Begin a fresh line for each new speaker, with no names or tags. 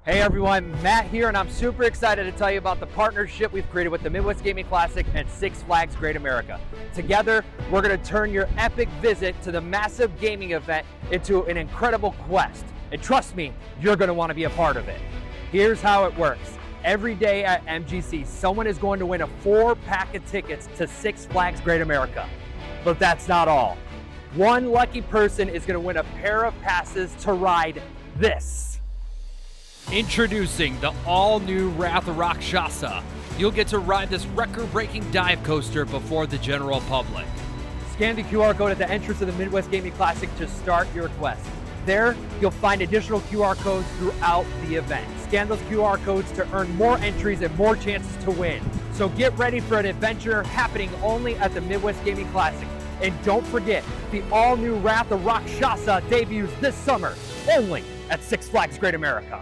Hey everyone, Matt here, and I'm super excited to tell you about the partnership we've created with the Midwest Gaming Classic and Six Flags Great America. Together, we're going to turn your epic visit to the massive gaming event into an incredible quest. And trust me, you're going to want to be a part of it. Here's how it works. Every day at MGC, someone is going to win a 4-pack of tickets to Six Flags Great America. But that's not all. One lucky person is going to win a pair of passes to ride this.
Introducing the all-new Wrath of Rakshasa. You'll get to ride this record-breaking dive coaster before the general public.
Scan the QR code at the entrance of the Midwest Gaming Classic to start your quest. There, you'll find additional QR codes throughout the event. Scan those QR codes to earn more entries and more chances to win. So get ready for an adventure happening only at the Midwest Gaming Classic. And don't forget, the all-new Wrath of Rakshasa debuts this summer, only at Six Flags Great America.